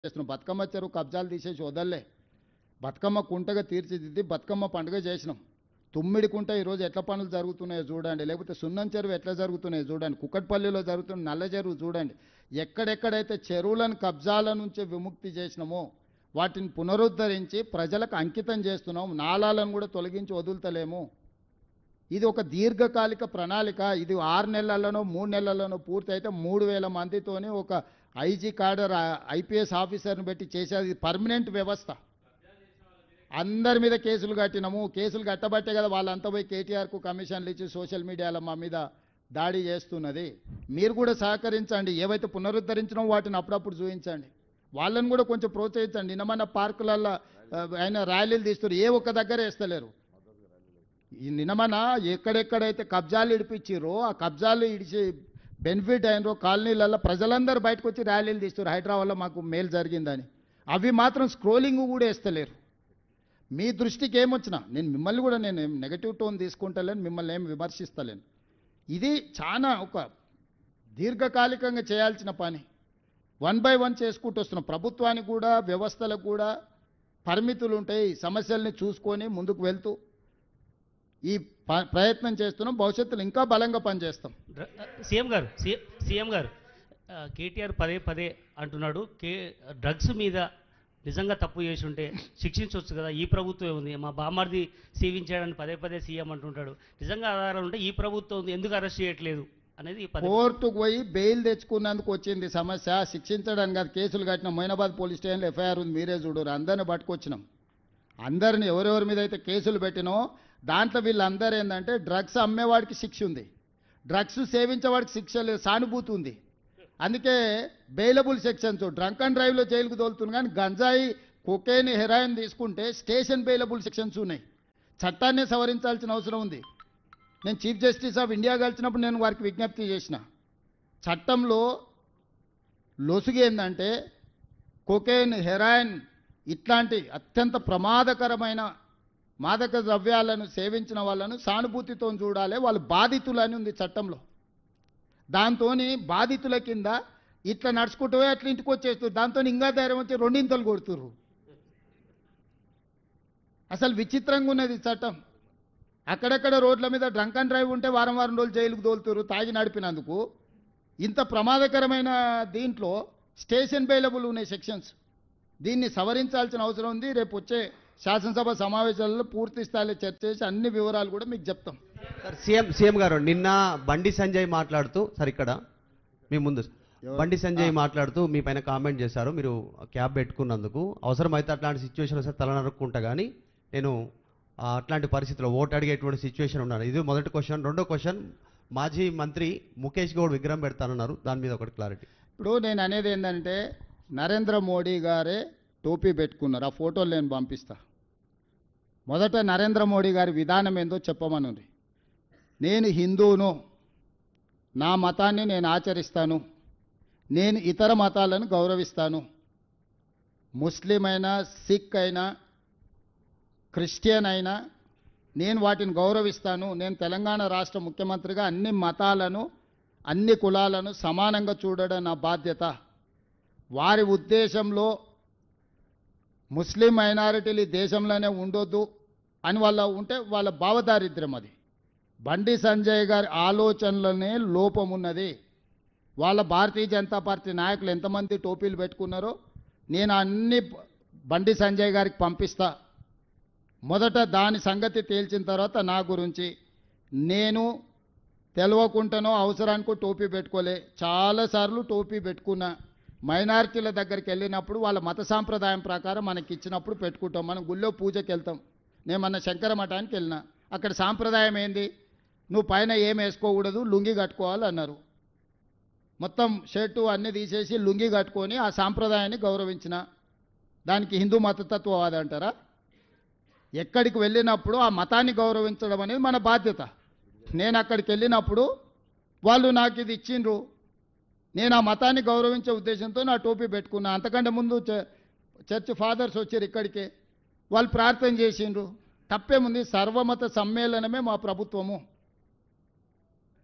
చేస్తున్నాం. బతుకమ్మ చెరువు కబ్జాలు తీసేసి వదల్లే, బతుకమ్మ కుంటగా తీర్చిదిద్ది బతుకమ్మ పండుగ చేసినాం. తుమ్మిడి కుంట ఈరోజు ఎట్లా పనులు జరుగుతున్నాయో చూడండి, లేకపోతే సున్నం చెరువు ఎట్లా జరుగుతున్నాయో చూడండి, కుక్కట్పల్లిలో జరుగుతున్న నల్ల చెరువు చూడండి. ఎక్కడెక్కడైతే చెరువులను కబ్జాల నుంచి విముక్తి చేసినామో వాటిని పునరుద్ధరించి ప్రజలకు అంకితం చేస్తున్నాం. నాలాలను కూడా తొలగించి వదులుతలేము. ఇది ఒక దీర్ఘకాలిక ప్రణాళిక. ఇది 6 నెలల్లోనో 3 నెలల్లోనో పూర్తి అయితే 3000 మందితోని ఒక ఐజీ కాడర్ ఐపీఎస్ ఆఫీసర్ని పెట్టి చేసేది పర్మనెంట్ వ్యవస్థ. అందరి మీద కేసులు కట్టినాము. కేసులు కట్టబట్టే కదా వాళ్ళంతా పోయి కేటీఆర్కు కమిషన్లు ఇచ్చి సోషల్ మీడియాలో మా మీద దాడి చేస్తున్నది. మీరు కూడా సహకరించండి. ఏవైతే పునరుద్ధరించినామో వాటిని అప్పుడప్పుడు చూపించండి. వాళ్ళని కూడా కొంచెం ప్రోత్సహించండి. నిన్న మన పార్కులలో ఆయన ర్యాలీలు తీస్తారు, ఏ ఒక్క దగ్గర వేస్తలేరు. ఈ నిన్నమన ఎక్కడెక్కడైతే కబ్జాలు ఇడిపించారో ఆ కబ్జాలు ఇడిచి బెనిఫిట్ అయినరో కాలనీలలో ప్రజలందరూ బయటకు వచ్చి ర్యాలీలు తీస్తారు, హైదరాబాద్లో మాకు మేలు జరిగిందని. అవి మాత్రం స్క్రోలింగ్ కూడా వేస్తలేరు. మీ దృష్టికి ఏమొచ్చినా నేను మిమ్మల్ని కూడా నేను నెగటివ్ టోన్ తీసుకుంటలేను, మిమ్మల్ని ఏం విమర్శిస్తలేను. ఇది చాలా ఒక దీర్ఘకాలికంగా చేయాల్సిన పని. 1 by 1 చేసుకుంటూ వస్తున్నాం. ప్రభుత్వానికి కూడా వ్యవస్థలకు కూడా పరిమితులు ఉంటాయి. సమస్యల్ని చూసుకొని ముందుకు వెళ్తూ ఈ ప్రయత్నం చేస్తున్నాం. భవిష్యత్తులో ఇంకా బలంగా పనిచేస్తాం. సీఎం గారు కేటీఆర్ పదే పదే అంటున్నాడు, డ్రగ్స్ మీద నిజంగా తప్పు చేసి ఉంటే శిక్షించవచ్చు కదా, ఈ ప్రభుత్వం ఉంది, మా బామ్మర్ది సేవించాడని పదే పదే సీఎం అంటుంటాడు. నిజంగా ఆధారాలు ఉంటే ఈ ప్రభుత్వం ఎందుకు అరెస్ట్ చేయట్లేదు అనేది కోర్టుకు పోయి బెయిల్ తెచ్చుకున్నందుకు వచ్చింది సమస్య. శిక్షించడానికి కాదు. కేసులు కట్టిన మొయినాబాద్ పోలీస్ స్టేషన్లో ఎఫ్ఐఆర్ ఉంది, మీరే చూడరు. అందరిని పట్టుకొచ్చినాం. అందరిని ఎవరెవరి మీద అయితే కేసులు పెట్టినో దాంట్లో వీళ్ళందరూ ఏంటంటే డ్రగ్స్ అమ్మేవాడికి శిక్ష ఉంది, డ్రగ్స్ సేవించేవాడికి శిక్ష లేదు, సానుభూతి ఉంది. అందుకే బెయిలబుల్ సెక్షన్స్. డ్రంక్ అండ్ డ్రైవ్లో జైలుకు తోలుతుంది, కానీ గంజాయి, కొకైన్, హెరాయిన్ తీసుకుంటే స్టేషన్ బెయిలబుల్ సెక్షన్స్ ఉన్నాయి. చట్టాన్ని సవరించాల్సిన అవసరం ఉంది. నేను చీఫ్ జస్టిస్ ఆఫ్ ఇండియా కలిసినప్పుడు నేను వారికి విజ్ఞప్తి చేసిన, చట్టంలో లొసుగు ఏంటంటే కొకైన్, హెరాయిన్ ఇట్లాంటి అత్యంత ప్రమాదకరమైన మాదక ద్రవ్యాలను సేవించిన వాళ్ళను సానుభూతితో చూడాలి, వాళ్ళు బాధితులని ఉంది చట్టంలో. దాంతో బాధితుల కింద ఇట్లా నడుచుకుంటూ అట్లా ఇంటికి వచ్చేస్తారు. దాంతో ఇంకా ధైర్యం వచ్చి 2 ఇంతలు కొడుతురు. అసలు విచిత్రంగా ఉన్నది చట్టం. అక్కడక్కడ రోడ్ల మీద డ్రంక్ అండ్ డ్రైవ్ ఉంటే వారం రోజులు జైలుకు తోలుతురు తాగి నడిపినందుకు. ఇంత ప్రమాదకరమైన దీంట్లో స్టేషన్ బెయిలబుల్ ఉన్నాయి సెక్షన్స్. దీన్ని సవరించాల్సిన అవసరం ఉంది. రేపు వచ్చే శాసనసభ సమావేశాలలో పూర్తి స్థాయిలో చర్చ చేసి అన్ని వివరాలు కూడా మీకు చెప్తాం. సార్ సీఎం గారు నిన్న బండి సంజయ్ మాట్లాడుతూ, సార్ ఇక్కడ మీ ముందు బండి సంజయ్ మాట్లాడుతూ మీ పైన కామెంట్ చేశారు, మీరు క్యాబ్ పెట్టుకున్నందుకు. అవసరమైతే అట్లాంటి సిచ్యువేషన్ వస్తే తల నరుక్కుంటా, కానీ నేను అట్లాంటి పరిస్థితిలో ఓటు అడిగేటువంటి సిచ్యువేషన్ ఉన్నాను. ఇది మొదటి క్వశ్చన్. రెండో క్వశ్చన్, మాజీ మంత్రి ముఖేష్ గౌడ్ విగ్రహం పెడతానన్నారు, దాని మీద ఒకటి క్లారిటీ. ఇప్పుడు నేను అనేది ఏంటంటే నరేంద్ర మోడీ గారే టోపీ పెట్టుకున్నారు. ఆ ఫోటోలు నేను పంపిస్తా. మొదట నరేంద్ర మోడీ గారి విధానం ఏందో చెప్పమనుంది. నేను హిందువును, నా మతాన్ని నేను ఆచరిస్తాను, నేను ఇతర మతాలను గౌరవిస్తాను, ముస్లిం అయినా, సిక్ అయినా, క్రిస్టియన్ అయినా నేను వాటిని గౌరవిస్తాను. నేను తెలంగాణ రాష్ట్ర ముఖ్యమంత్రిగా అన్ని మతాలను, అన్ని కులాలను సమానంగా చూడడం నా బాధ్యత. వారి ఉద్దేశంలో ముస్లిం మైనారిటీలు దేశంలోనే ఉండొద్దు అని వాళ్ళ ఉంటే వాళ్ళ భావదారిద్ర్యం అది. బండి సంజయ్ గారి ఆలోచనలోనే లోపం ఉన్నది. వాళ్ళ భారతీయ జనతా పార్టీ నాయకులు ఎంతమంది టోపీలు పెట్టుకున్నారో నేను అన్ని బండి సంజయ్ గారికి పంపిస్తా. మొదట దాని సంగతి తేల్చిన తర్వాత నా గురించి. నేను తెలవకుండానో అవసరానికి టోపీ పెట్టుకోలే, చాలాసార్లు టోపీ పెట్టుకున్నా. మైనారిటీల దగ్గరికి వెళ్ళినప్పుడు వాళ్ళ మత సాంప్రదాయం ప్రకారం మనకి ఇచ్చినప్పుడు పెట్టుకుంటాం. మనం గుళ్ళో పూజకి వెళ్తాం. నేను మొన్న శంకర మఠానికి వెళ్ళినా, అక్కడ సాంప్రదాయం ఏంది, నువ్వు పైన ఏం వేసుకోకూడదు, లుంగి కట్టుకోవాలి అన్నారు. మొత్తం షర్టు అన్నీ తీసేసి లుంగి కట్టుకొని ఆ సాంప్రదాయాన్ని గౌరవించిన. దానికి హిందూ మతతత్వవాది అంటారా? ఎక్కడికి వెళ్ళినప్పుడు ఆ మతాన్ని గౌరవించడం అనేది మన బాధ్యత. నేను అక్కడికి వెళ్ళినప్పుడు వాళ్ళు నాకు ఇది ఇచ్చిండ్రు, నేను ఆ మతాన్ని గౌరవించే ఉద్దేశంతో నా టోపీ పెట్టుకున్నా. అంతకంటే ముందు చర్చ్ ఫాదర్స్ వచ్చారు ఇక్కడికే, వాళ్ళు ప్రార్థన చేసిండ్రు. తప్పేముంది? సర్వమత సమ్మేళనమే మా ప్రభుత్వము.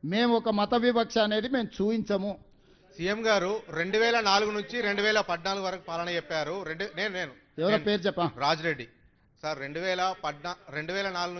మేము ఒక మత వివక్ష అనేది మేము చూపించము. సీఎం గారు 2004 నుంచి 2014 వరకు పాలన చెప్పారు. నేను ఎవరో పేరు చెప్పా రాజిరెడ్డి సార్ 2014 నుంచి